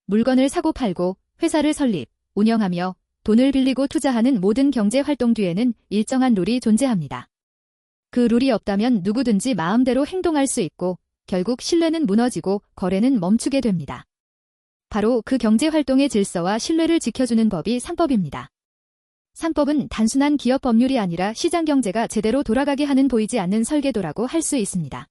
물건을 사고 팔고 회사를 설립, 운영하며 돈을 빌리고 투자하는 모든 경제 활동 뒤에는 일정한 룰이 존재합니다. 그 룰이 없다면 누구든지 마음대로 행동할 수 있고 결국 신뢰는 무너지고 거래는 멈추게 됩니다. 바로 그 경제 활동의 질서와 신뢰를 지켜주는 법이 상법입니다. 상법은 단순한 기업 법률이 아니라 시장 경제가 제대로 돌아가게 하는 보이지 않는 설계도라고 할 수 있습니다.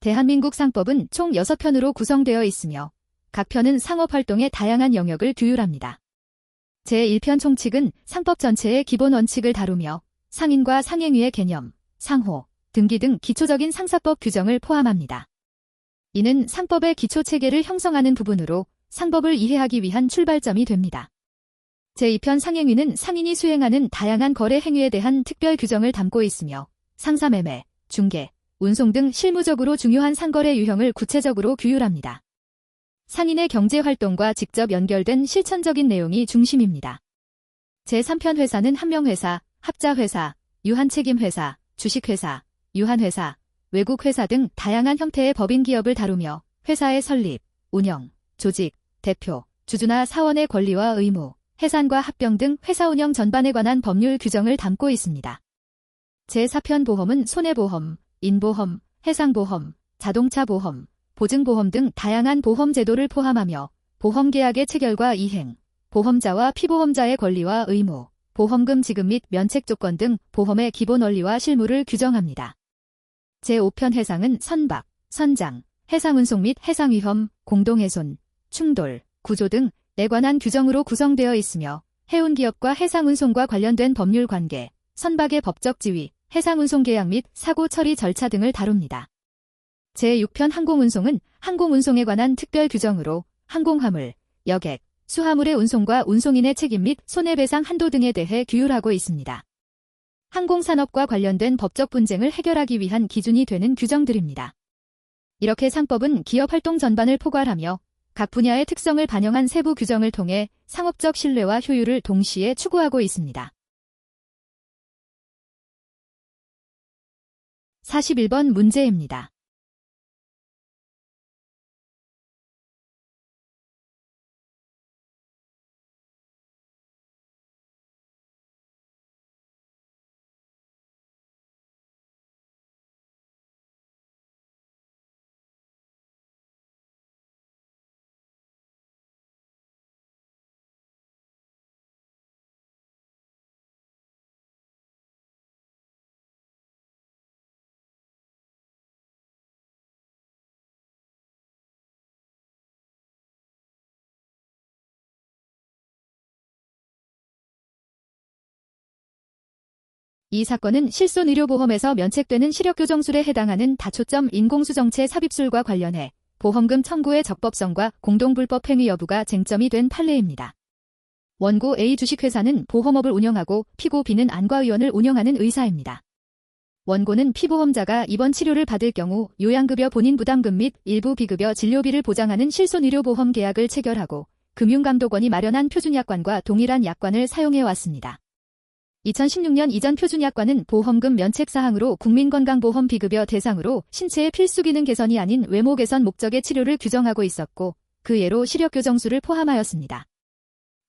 대한민국 상법은 총 6편으로 구성되어 있으며 각 편은 상업활동의 다양한 영역을 규율합니다. 제1편 총칙은 상법 전체의 기본 원칙을 다루며 상인과 상행위의 개념, 상호, 등기 등 기초적인 상사법 규정을 포함합니다. 이는 상법의 기초체계를 형성하는 부분으로 상법을 이해하기 위한 출발점이 됩니다. 제2편 상행위는 상인이 수행하는 다양한 거래 행위에 대한 특별 규정을 담고 있으며 상사매매, 중개, 운송 등 실무적으로 중요한 상거래 유형을 구체적으로 규율합니다. 상인의 경제활동과 직접 연결된 실천적인 내용이 중심입니다. 제3편 회사는 한명회사, 합자회사, 유한책임회사, 주식회사, 유한회사, 외국회사 등 다양한 형태의 법인 기업을 다루며 회사의 설립, 운영, 조직, 대표, 주주나 사원의 권리와 의무, 해산과 합병 등 회사 운영 전반에 관한 법률 규정을 담고 있습니다. 제4편 보험은 손해보험, 인보험, 해상보험, 자동차보험, 보증보험 등 다양한 보험 제도를 포함하며 보험계약의 체결과 이행, 보험자와 피보험자의 권리와 의무, 보험금 지급 및 면책 조건 등 보험의 기본 원리와 실무를 규정합니다. 제5편 해상은 선박, 선장, 해상운송 및 해상위험, 공동훼손, 충돌, 구조 등에 관한 규정으로 구성되어 있으며 해운기업과 해상운송과 관련된 법률 관계, 선박의 법적 지위, 해상운송 계약 및 사고 처리 절차 등을 다룹니다. 제6편 항공운송은 항공운송에 관한 특별 규정으로 항공화물, 여객, 수화물의 운송과 운송인의 책임 및 손해배상 한도 등에 대해 규율하고 있습니다. 항공산업과 관련된 법적 분쟁을 해결하기 위한 기준이 되는 규정들입니다. 이렇게 상법은 기업활동 전반을 포괄하며 각 분야의 특성을 반영한 세부 규정을 통해 상업적 신뢰와 효율을 동시에 추구하고 있습니다. 41번 문제입니다. 이 사건은 실손의료보험에서 면책되는 시력교정술에 해당하는 다초점 인공수정체 삽입술과 관련해 보험금 청구의 적법성과 공동불법 행위 여부가 쟁점이 된 판례입니다. 원고 A 주식회사는 보험업을 운영하고 피고 B는 안과의원을 운영하는 의사입니다. 원고는 피보험자가 입원 치료를 받을 경우 요양급여 본인 부담금 및 일부 비급여 진료비를 보장하는 실손의료보험 계약을 체결하고 금융감독원이 마련한 표준약관과 동일한 약관을 사용해왔습니다. 2016년 이전 표준약관은 보험금 면책사항으로 국민건강보험 비급여 대상으로 신체의 필수기능 개선이 아닌 외모 개선 목적의 치료를 규정하고 있었고 그 예로 시력교정술을 포함하였습니다.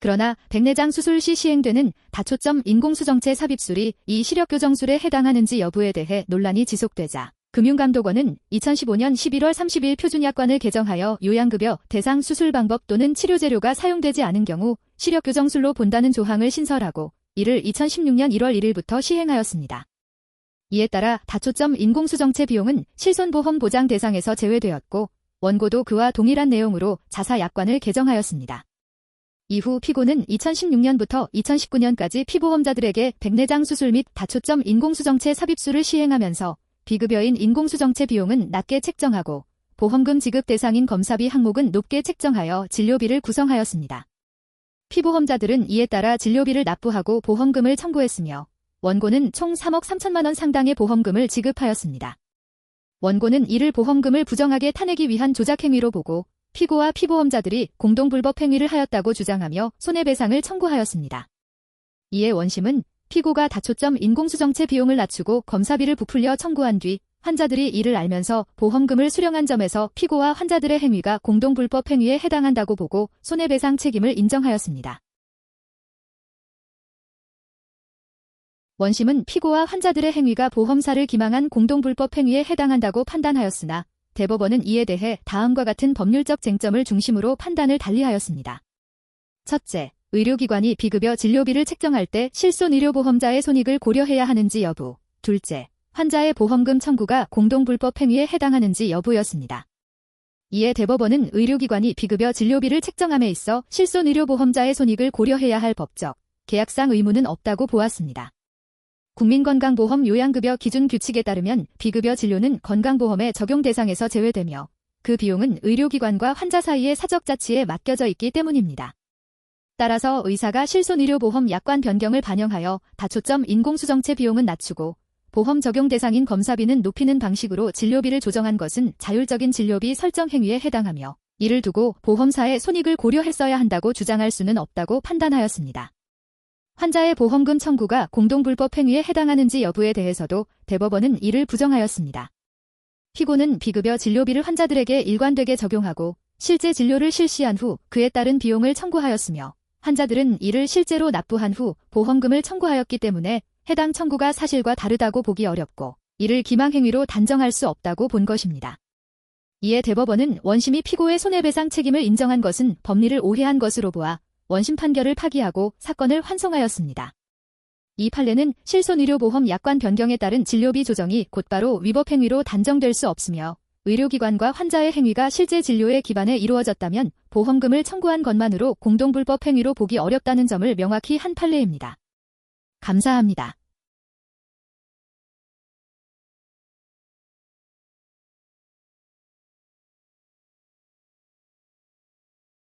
그러나 백내장 수술 시 시행되는 다초점 인공수정체 삽입술이 이 시력교정술에 해당하는지 여부에 대해 논란이 지속되자 금융감독원은 2015년 11월 30일 표준약관을 개정하여 요양급여 대상 수술 방법 또는 치료재료가 사용되지 않은 경우 시력교정술로 본다는 조항을 신설하고 이를 2016년 1월 1일부터 시행하였습니다. 이에 따라 다초점 인공수정체 비용은 실손보험 보장 대상에서 제외되었고 원고도 그와 동일한 내용으로 자사약관을 개정하였습니다. 이후 피고는 2016년부터 2019년까지 피보험자들에게 백내장 수술 및 다초점 인공수정체 삽입술을 시행하면서 비급여인 인공수정체 비용은 낮게 책정하고 보험금 지급 대상인 검사비 항목은 높게 책정하여 진료비를 구성하였습니다. 피보험자들은 이에 따라 진료비를 납부하고 보험금을 청구했으며 원고는 총 3억 3천만 원 상당의 보험금을 지급하였습니다. 원고는 이를 보험금을 부정하게 타내기 위한 조작행위로 보고 피고와 피보험자들이 공동불법 행위를 하였다고 주장하며 손해배상을 청구하였습니다. 이에 원심은 피고가 다초점 인공수정체 비용을 낮추고 검사비를 부풀려 청구한 뒤 환자들이 이를 알면서 보험금을 수령한 점에서 피고와 환자들의 행위가 공동불법 행위에 해당한다고 보고 손해배상 책임을 인정하였습니다. 원심은 피고와 환자들의 행위가 보험사를 기망한 공동불법 행위에 해당한다고 판단하였으나 대법원은 이에 대해 다음과 같은 법률적 쟁점을 중심으로 판단을 달리하였습니다. 첫째, 의료기관이 비급여 진료비를 책정할 때 실손의료보험자의 손익을 고려해야 하는지 여부. 둘째, 환자의 보험금 청구가 공동불법 행위에 해당하는지 여부였습니다. 이에 대법원은 의료기관이 비급여 진료비를 책정함에 있어 실손의료보험자의 손익을 고려해야 할 법적, 계약상 의무는 없다고 보았습니다. 국민건강보험 요양급여 기준 규칙에 따르면 비급여 진료는 건강보험의 적용 대상에서 제외되며 그 비용은 의료기관과 환자 사이의 사적 자치에 맡겨져 있기 때문입니다. 따라서 의사가 실손의료보험 약관 변경을 반영하여 다초점 인공수정체 비용은 낮추고 보험 적용 대상인 검사비는 높이는 방식으로 진료비를 조정한 것은 자율적인 진료비 설정 행위에 해당하며 이를 두고 보험사의 손익을 고려했어야 한다고 주장할 수는 없다고 판단하였습니다. 환자의 보험금 청구가 공동불법 행위에 해당하는지 여부에 대해서도 대법원은 이를 부정하였습니다. 피고는 비급여 진료비를 환자들에게 일관되게 적용하고 실제 진료를 실시한 후 그에 따른 비용을 청구하였으며 환자들은 이를 실제로 납부한 후 보험금을 청구하였기 때문에 해당 청구가 사실과 다르다고 보기 어렵고 이를 기망행위로 단정할 수 없다고 본 것입니다. 이에 대법원은 원심이 피고의 손해배상 책임을 인정한 것은 법리를 오해한 것으로 보아 원심 판결을 파기하고 사건을 환송하였습니다. 이 판례는 실손의료보험 약관 변경에 따른 진료비 조정이 곧바로 위법행위로 단정될 수 없으며 의료기관과 환자의 행위가 실제 진료에 기반해 이루어졌다면 보험금을 청구한 것만으로 공동불법 행위로 보기 어렵다는 점을 명확히 한 판례입니다. 감사합니다.